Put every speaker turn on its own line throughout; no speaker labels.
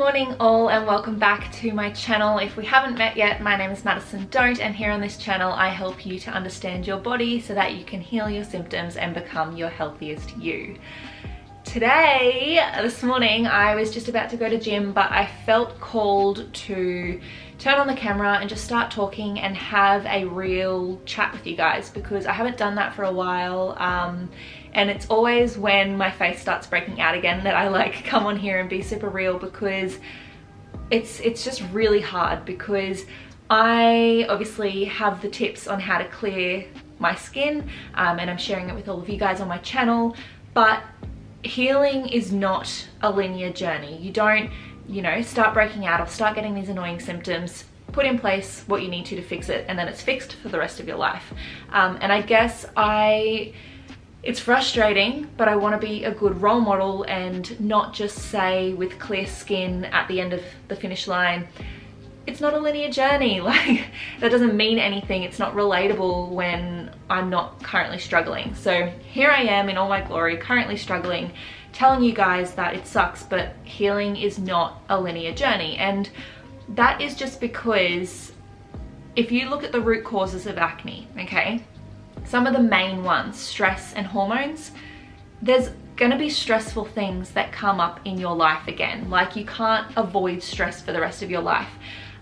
Morning all, and welcome back to my channel. If we haven't met yet, my name is Madison Dohnt, and here on this channel I help you to understand your body so that you can heal your symptoms and become your healthiest you. This morning, I was just about to go to gym, but I felt called to turn on the camera and just start talking and have a real chat with you guys, because I haven't done that for a while. And it's always when my face starts breaking out again that I like come on here and be super real, because it's just really hard, because I obviously have the tips on how to clear my skin, and I'm sharing it with all of you guys on my channel, but healing is not a linear journey. You don't, start breaking out or start getting these annoying symptoms, put in place what you need to fix it, and then it's fixed for the rest of your life. And I guess it's frustrating, but I want to be a good role model and not just say with clear skin at the end of the finish line, it's not a linear journey. Like, that doesn't mean anything. It's not relatable when I'm not currently struggling. So here I am in all my glory, currently struggling, telling you guys that it sucks, but healing is not a linear journey. And that is just because if you look at the root causes of acne, okay, some of the main ones, stress and hormones, there's gonna be stressful things that come up in your life again. Like, you can't avoid stress for the rest of your life.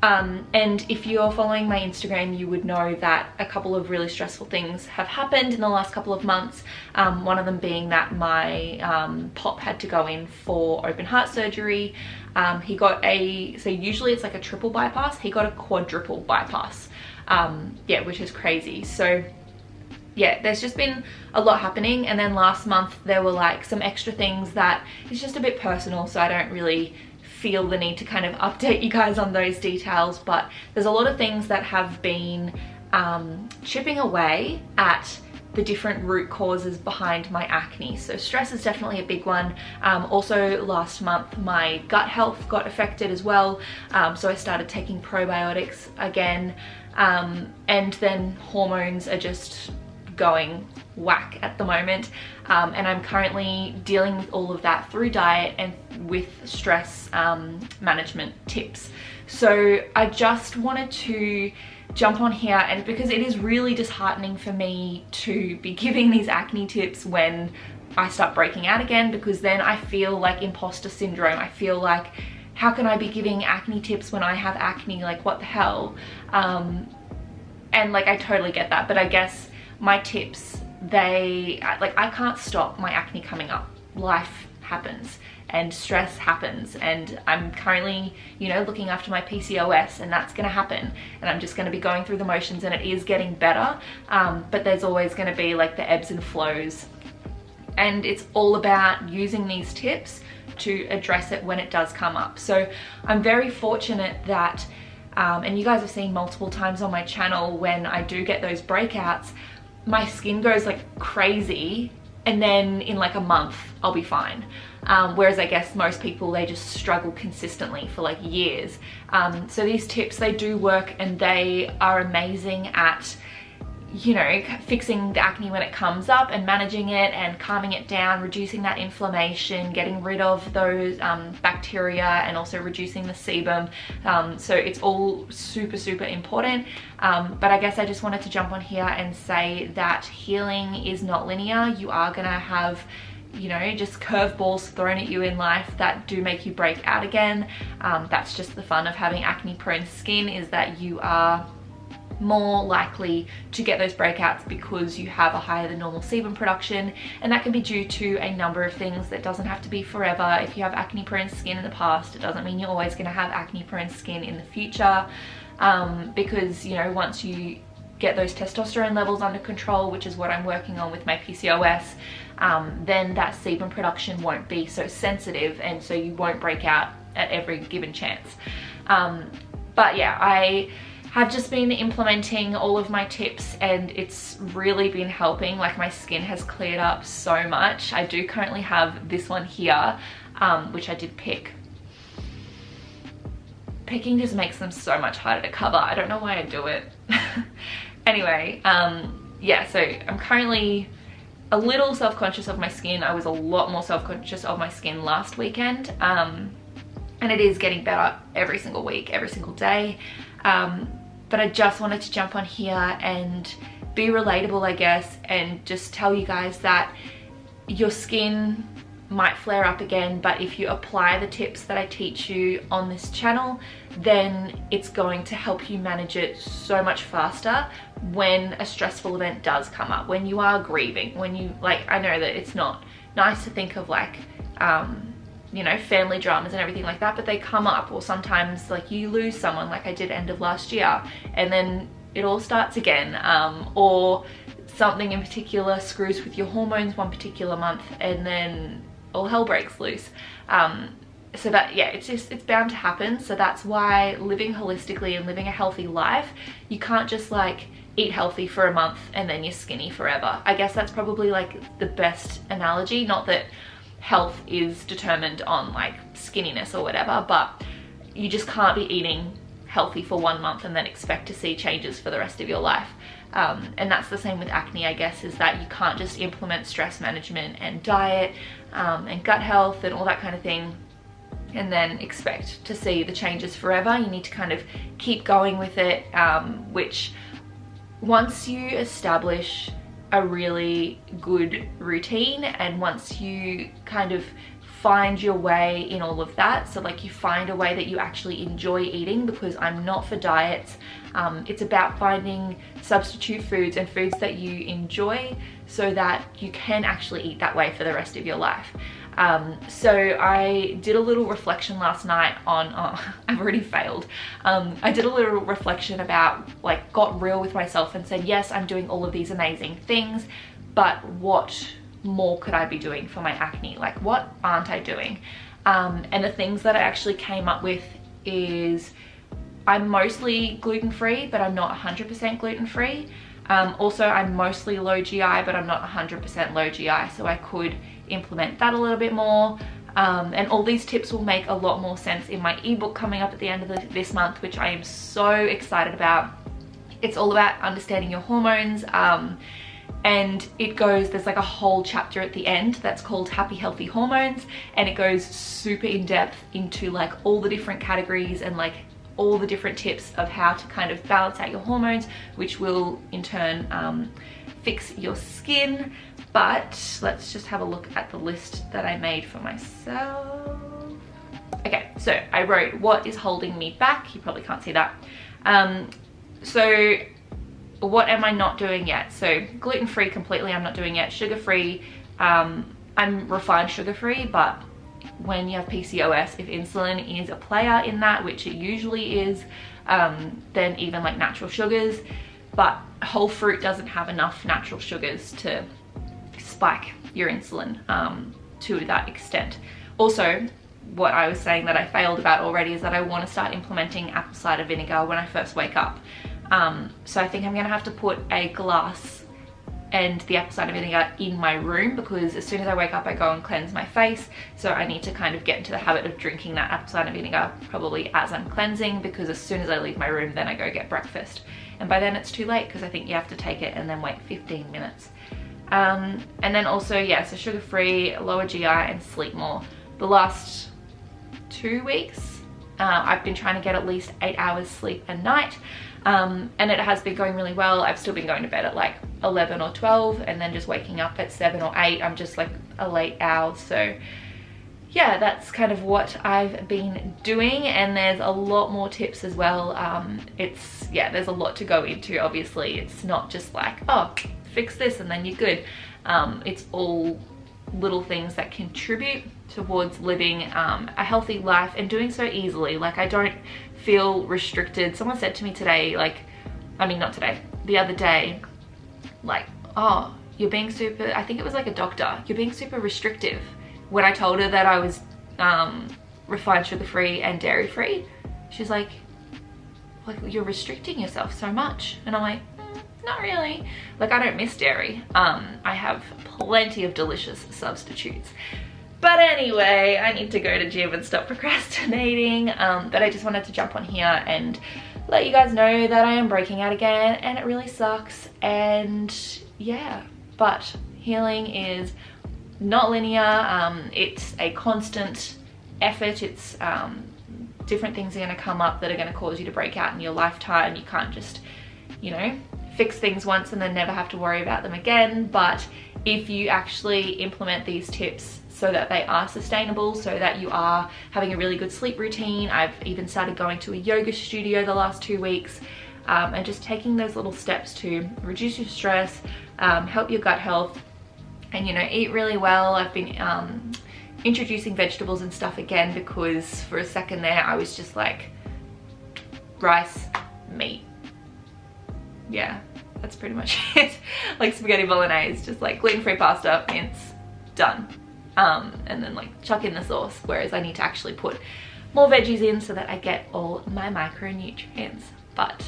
And if you're following my Instagram, you would know that a couple of really stressful things have happened in the last couple of months. One of them being that my pop had to go in for open heart surgery. He got so usually it's like a triple bypass. He got a quadruple bypass, which is crazy. So yeah, there's just been a lot happening. And then last month there were like some extra things that is just a bit personal, so I don't really feel the need to kind of update you guys on those details. But there's a lot of things that have been chipping away at the different root causes behind my acne. So stress is definitely a big one. Also last month my gut health got affected as well, so I started taking probiotics again, and then hormones are just going whack at the moment, and I'm currently dealing with all of that through diet and with stress management tips. So I just wanted to jump on here, and because it is really disheartening for me to be giving these acne tips when I start breaking out again, because then I feel like imposter syndrome. I feel like, how can I be giving acne tips when I have acne? Like, what the hell? And like, I totally get that, but I guess my tips, I can't stop my acne coming up. Life happens and stress happens, and I'm currently, looking after my PCOS, and that's gonna happen, and I'm just gonna be going through the motions, and it is getting better, but there's always gonna be like the ebbs and flows, and it's all about using these tips to address it when it does come up. So I'm very fortunate that, and you guys have seen multiple times on my channel, when I do get those breakouts, my skin goes like crazy, and then in like a month I'll be fine. Whereas I guess most people, they just struggle consistently for like years. So these tips, they do work, and they are amazing at, fixing the acne when it comes up and managing it and calming it down, reducing that inflammation, getting rid of those bacteria, and also reducing the sebum. So it's all super, super important. But I guess I just wanted to jump on here and say that healing is not linear. You are gonna have, just curveballs thrown at you in life that do make you break out again. That's just the fun of having acne prone skin, is that you are more likely to get those breakouts because you have a higher than normal sebum production, and that can be due to a number of things. That doesn't have to be forever. If you have acne prone skin in the past, it doesn't mean you're always going to have acne prone skin in the future, because once you get those testosterone levels under control, which is what I'm working on with my PCOS, then that sebum production won't be so sensitive, and so you won't break out at every given chance. But yeah, I have just been implementing all of my tips, and it's really been helping. Like, my skin has cleared up so much. I do currently have this one here, which I did pick. Picking just makes them so much harder to cover. I don't know why I do it. Anyway, yeah, so I'm currently a little self-conscious of my skin. I was a lot more self-conscious of my skin last weekend. and it is getting better every single week, every single day. But I just wanted to jump on here and be relatable, I guess, and just tell you guys that your skin might flare up again, but if you apply the tips that I teach you on this channel, then it's going to help you manage it so much faster when a stressful event does come up, when you are grieving, when you, like, I know that it's not nice to think of, like, you know, family dramas and everything like that, but they come up. Or sometimes, like, you lose someone, like I did end of last year, and then it all starts again, or something in particular screws with your hormones one particular month, and then all hell breaks loose. So that, yeah, it's bound to happen. So that's why living holistically and living a healthy life, you can't just like eat healthy for a month and then you're skinny forever. I guess that's probably like the best analogy. Not that health is determined on like skinniness or whatever, but you just can't be eating healthy for 1 month and then expect to see changes for the rest of your life. And that's the same with acne, I guess, is that you can't just implement stress management and diet and gut health and all that kind of thing and then expect to see the changes forever. You need to kind of keep going with it, which once you establish a really good routine and once you kind of find your way in all of that, so like you find a way that you actually enjoy eating, because I'm not for diets. It's about finding substitute foods and foods that you enjoy so that you can actually eat that way for the rest of your life. So I did a little reflection last night on, I've already failed. I did a little reflection about, like, got real with myself and said, yes, I'm doing all of these amazing things, but what more could I be doing for my acne? Like, what aren't I doing? And the things that I actually came up with is I'm mostly gluten-free, but I'm not 100% gluten-free. Also, I'm mostly low GI, but I'm not 100% low GI, so I could implement that a little bit more. And all these tips will make a lot more sense in my ebook coming up at the end of this month, which I am so excited about. It's all about understanding your hormones. And it goes, there's like a whole chapter at the end that's called Happy Healthy Hormones, and it goes super in depth into like all the different categories and like all the different tips of how to kind of balance out your hormones, which will in turn fix your skin. But let's just have a look at the list that I made for myself. Okay, so I wrote what is holding me back. You probably can't see that. So what am I not doing yet? So gluten-free completely I'm not doing yet. Sugar-free, I'm refined sugar-free, but when you have PCOS, if insulin is a player in that, which it usually is, then even like natural sugars, but whole fruit doesn't have enough natural sugars to spike your insulin to that extent. Also, what I was saying that I failed about already is that I want to start implementing apple cider vinegar when I first wake up. So I think I'm gonna have to put a glass and the apple cider vinegar in my room, because as soon as I wake up I go and cleanse my face, so I need to kind of get into the habit of drinking that apple cider vinegar probably as I'm cleansing, because as soon as I leave my room then I go get breakfast, and by then it's too late because I think you have to take it and then wait 15 minutes. And then also, yeah, so sugar-free, lower GI and sleep more. The last 2 weeks I've been trying to get at least 8 hours sleep a night. And it has been going really well. I've still been going to bed at like 11 or 12 and then just waking up at 7 or 8. I'm just like a late owl. So yeah, that's kind of what I've been doing, and there's a lot more tips as well. Yeah, there's a lot to go into. Obviously it's not just like, oh, fix this and then you're good. It's all little things that contribute towards living a healthy life and doing so easily. Like, I don't feel restricted. Someone said to me today, like, I mean not today, the other day, like, oh, you're being super, I think it was like a doctor, you're being super restrictive, when I told her that I was refined sugar-free and dairy-free. She's like, you're restricting yourself so much. And I'm like, not really. Like, I don't miss dairy. I have plenty of delicious substitutes. But anyway, I need to go to gym and stop procrastinating. But I just wanted to jump on here and let you guys know that I am breaking out again, and it really sucks. And yeah, but healing is not linear. It's a constant effort. It's different things are going to come up that are going to cause you to break out in your lifetime. You can't just, you know, fix things once and then never have to worry about them again. But if you actually implement these tips so that they are sustainable, so that you are having a really good sleep routine. I've even started going to a yoga studio the last 2 weeks, and just taking those little steps to reduce your stress, help your gut health, and, you know, eat really well. I've been introducing vegetables and stuff again, because for a second there I was just like rice, meat. Yeah, that's pretty much it. Like spaghetti bolognese, just like gluten-free pasta, mince, done. And then like chuck in the sauce, whereas I need to actually put more veggies in so that I get all my micronutrients. But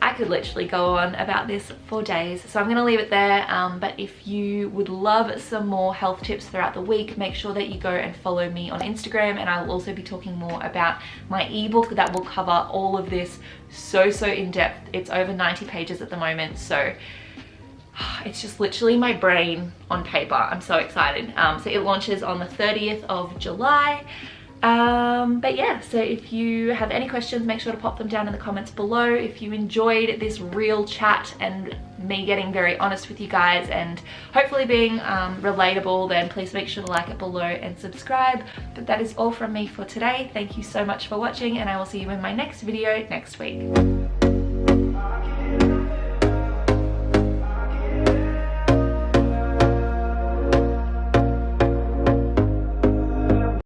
I could literally go on about this for days, so I'm gonna leave it there. But if you would love some more health tips throughout the week, make sure that you go and follow me on Instagram, and I'll also be talking more about my ebook that will cover all of this so in depth. It's over 90 pages at the moment, so it's just literally my brain on paper. I'm so excited. So it launches on the 30th of July. But yeah, so if you have any questions, make sure to pop them down in the comments below. If you enjoyed this real chat and me getting very honest with you guys and hopefully being relatable, then please make sure to like it below and subscribe. But that is all from me for today. Thank you so much for watching, and I will see you in my next video next week.